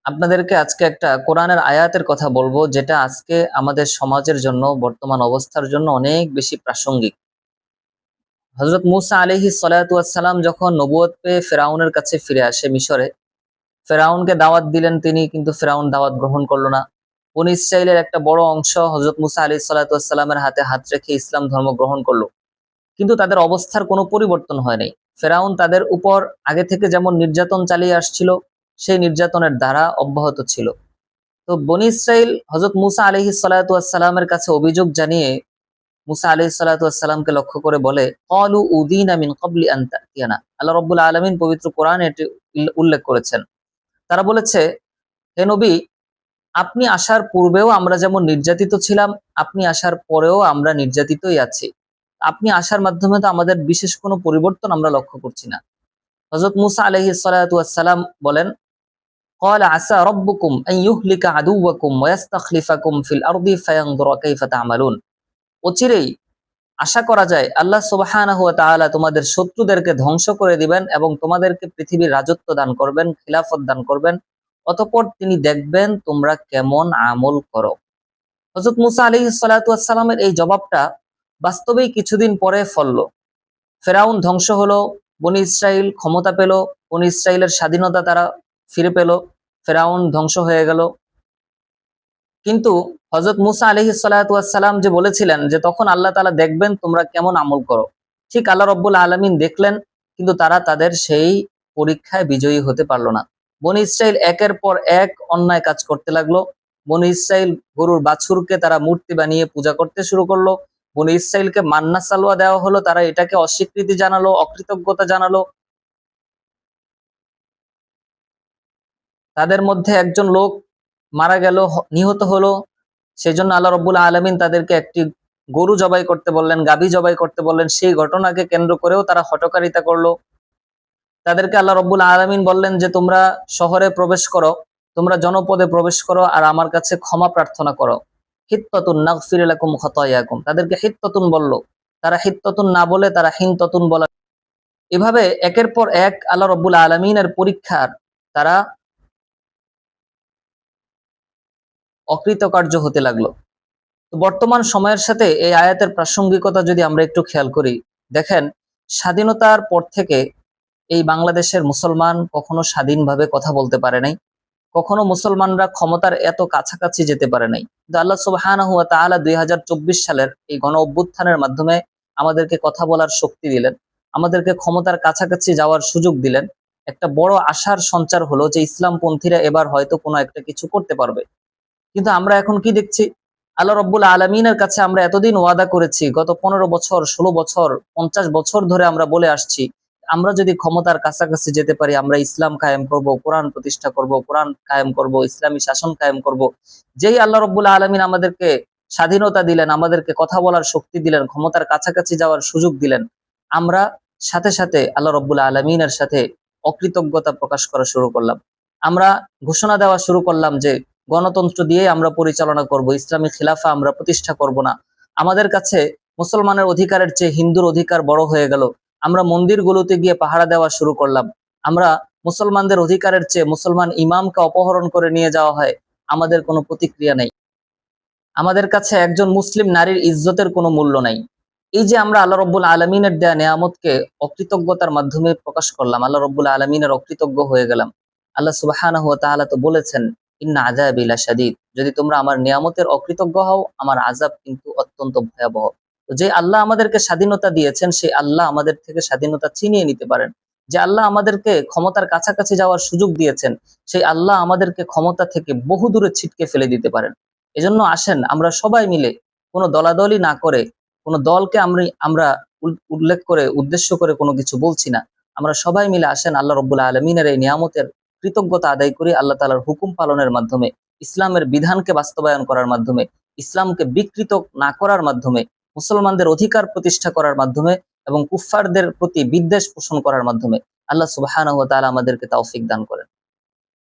আপনাদেরকে আজকে একটা কোরআনের আয়াতের কথা বলবো, যেটা আজকে আমাদের সমাজের জন্য, বর্তমান অবস্থার জন্য অনেক বেশি প্রাসঙ্গিক। হযরত মূসা আলাইহিস সালাতু ওয়াস সালাম যখন নবুয়ত পেয়ে ফেরাউনের কাছে ফিরে আসে মিশরে, ফেরাউনকে দাওয়াত দিলেন তিনি, কিন্তু ফেরাউন দাওয়াত গ্রহণ করলো না। বনী ইসরাইলের একটা বড় অংশ হযরত মূসা আলাইহিস সালাতু ওয়াস সালামের হাতে হাত রেখে ইসলাম ধর্ম গ্রহণ করলো। কিন্তু তাদের অবস্থার কোনো পরিবর্তন হয় নাই। ফেরাউন তাদের উপর আগে থেকে যেমন নির্যাতন চালিয়ে আসছিল, সেই নির্যাতনের ধারা অব্যাহত ছিল। তো বনী ইসরাইল হযরত মূসা আলাইহিস সালাতু ওয়াস সালামের কাছে অভিযোগ জানিয়ে মূসা আলাইহিস সালাতু ওয়াস সালামকে লক্ষ্য করে বলে, ক্বালু উযিনা মিন ক্বাবলি আন তাতিয়ানা। আল্লাহ রাব্বুল আলামিন পবিত্র কোরআনে এটি উল্লেখ করেছেন। তারা বলেছে, হে নবী, আপনি আসার পূর্বেও আমরা যেমন নির্যাতিত ছিলাম, আপনি আসার পরেও আমরা নির্যাতিতই আছি। আপনি আসার মাধ্যমে তো আমাদের বিশেষ কোনো পরিবর্তন আমরা লক্ষ্য করছি না। হযরত মূসা আলাইহিস সালাতু ওয়াস সালাম বলেন, ক্বালা আসা রাব্বুকুম আন ইউহলিকা আদুওয়াকুম ওয়া ইস্তাখলিফাকুম ফিল আরদি ফায়ানজুরা কাইফা তা'মালুন। অচিরেই আশা করা যায় আল্লাহ সুবহানাহু ওয়া তাআলা তোমাদের শত্রুদেরকে ধ্বংস করে দিবেন এবং তোমাদেরকে পৃথিবীর রাজত্ব দান করবেন, খিলাফত দান করবেন। অতঃপর তিনি দেখবেন তোমরা কেমন আমল করো। হযরত মূসা আলাইহিস সালাতু ওয়াস সালামের এই জবাবটা বাস্তবেই কিছুদিন পরে ফলল। ফেরাউন ধ্বংস হলো, বনী ইসরাইল ক্ষমতা পেল, বনী ইসরাইলের স্বাধীনতা তারা ফিরে পেল, ফেরাউন ধ্বংস হয়ে গেল। কিন্তু হযরত মূসা আলাইহিস সালাতু ওয়াস সালাম যে বলেছিলেন যে তখন আল্লাহ তাআলা দেখবেন তোমরা কেমন আমল করো, ঠিক আল্লাহ রাব্বুল আলামিন দেখলেন, কিন্তু তারা তাদের সেই পরীক্ষায় বিজয়ী হতে পারলো না। বনী ইসরাইল একের পর এক অন্যায় কাজ করতে লাগলো। বনী ইসরাইল গরুর বাছুরকে তারা মূর্তি বানিয়ে পূজা করতে শুরু করলো। বনী ইসরাইলকে মান্না সালোয়া দেওয়া হলো, তারা এটাকে অস্বীকৃতি জানালো, অকৃতজ্ঞতা জানালো। তাদের মধ্যে একজন লোক মারা গেল, নিহত হলো। সেজন্য আল্লাহ রাব্বুল আলামিন তাদেরকে একটি গরু জবাই করতে বললেন, গাভী জবাই করতে বললেন। সেই ঘটনাকে কেন্দ্র করেও তারা হঠকারিতা করলো। তাদেরকে আল্লাহ রাব্বুল আলামিন বললেন যে তোমরা শহরে প্রবেশ করো, তোমরা জনপদে প্রবেশ করো আর আমার কাছে ক্ষমা প্রার্থনা করো। হিত্তাতুন নাগফির লাকুম খাতায়াকুম। তাদেরকে হিত্তাতুন বলল, তারা হিত্তাতুন না বলে তারা হিনতাতুন বলা। এভাবে একের পর এক আল্লাহ রাব্বুল আলামিনের পরীক্ষার তারা অকৃতকার্য হতে লাগলো। তো বর্তমান সময়ের সাথে এই আয়াতের প্রাসঙ্গিকতা যদি আমরা একটু খেয়াল করি, দেখেন, স্বাধীনতার পর থেকে এই বাংলাদেশের মুসলমান কখনো স্বাধীনভাবে কথা বলতে পারে নাই, কখনো মুসলমানরা ক্ষমতার এত কাছাকাছি যেতে পারে নাই। কিন্তু আল্লাহ সুবহানাহু ওয়া তাআলা ২০২৪ সালের এই গণ অভ্যুত্থানের মাধ্যমে আমাদেরকে কথা বলার শক্তি দিলেন, আমাদেরকে ক্ষমতার কাছাকাছি যাওয়ার সুযোগ দিলেন। একটা বড় আশার সঞ্চার হলো যে ইসলামপন্থীরা এবার হয়তো কোনো একটা কিছু করতে পারবে। কিন্তু আমরা এখন কি দেখছি? আল্লাহ রাব্বুল আলামিনের কাছে আমরা এতদিন ওয়াদা করেছি, গত ১৫ বছর, ১৬ বছর, ৫০ বছর ধরে আমরা বলে আসছি, আমরা যদি ক্ষমতার কাছাকাছি যেতে পারি, আমরা ইসলাম কায়েম করব, কোরআন প্রতিষ্ঠা করব, কোরআন কায়েম করব, ইসলামী শাসন কায়েম করব। যেই আল্লাহ রাব্বুল আলামিন আমাদেরকে স্বাধীনতা দিলেন, আমাদেরকে কথা বলার শক্তি দিলেন, ক্ষমতার কাছাকাছি যাওয়ার সুযোগ দিলেন, আমরা সাথে সাথে আল্লাহ রাব্বুল আলামিনের সাথে অকৃতজ্ঞতা প্রকাশ করা শুরু করলাম। আমরা ঘোষণা দেওয়া শুরু করলাম যে গণতন্ত্র দিয়ে আমরা পরিচালনা করব, ইসলামী খিলাফা আমরা প্রতিষ্ঠা করব না। আমাদের কাছে মুসলমানের অধিকারের চেয়ে হিন্দুর অধিকার বড় হয়ে গেল। আমরা মন্দিরগুলোতে গিয়ে পাহারা দেওয়া শুরু করলাম। আমরা মুসলমানদের অধিকারের চেয়ে মুসলমান ইমামকে অপহরণ করে নিয়ে যাওয়া হয়, আমাদের কোনো প্রতিক্রিয়া নেই। আমাদের কাছে একজন মুসলিম নারীর ইজ্জতের কোনো মূল্য নাই। এই যে আমরা আল্লাহ রাব্বুল আলামিনের দেয়া নেয়ামতকে অকৃতজ্ঞতার মাধ্যমে প্রকাশ করলাম, আল্লাহ রাব্বুল আলামিনের অকৃতজ্ঞ হয়ে গেলাম। আল্লাহ সুবহানাহু ওয়া তাআলা তো বলেছেন, ইন্না আযাবি লাশাদীদ। যদি তোমরা আমার নিয়ামতের অকৃতজ্ঞ হও, আমার আযাব কিন্তু অত্যন্ত ভয়াবহ। তো যে আল্লাহ আমাদেরকে স্বাধীনতা দিয়েছেন, সেই আল্লাহ আমাদের থেকে স্বাধীনতা ছিনিয়ে নিতে পারেন। যে আল্লাহ আমাদেরকে ক্ষমতার কাছাকাছি যাওয়ার সুযোগ দিয়েছেন, সেই আল্লাহ আমাদেরকে ক্ষমতা থেকে বহু দূরে ছিটকে ফেলে দিতে পারেন। এজন্য আসেন আমরা সবাই মিলে, কোনো দলাদলি না করে, কোনো দলকে আমরা উল্লেখ করে উদ্দেশ্য করে কোনো কিছু বলছি না। আমরা সবাই মিলে আসেন আল্লাহ রাব্বুল আলামিনের এই নিয়ামতের কৃতজ্ঞতা আদায় করি, আল্লাহ তাআলার হুকুম পালনের মাধ্যমে, ইসলামের বিধানকে বাস্তবায়ন করার মাধ্যমে, ইসলামকে বিকৃত না করার মাধ্যমে, মুসলমানদের অধিকার প্রতিষ্ঠা করার মাধ্যমে এবং কুফফারদের প্রতি বিদ্বেষ পোষণ করার মাধ্যমে। আল্লাহ সুবহানাহু ওয়া তাআলা আমাদেরকে তৌফিক দান করেন।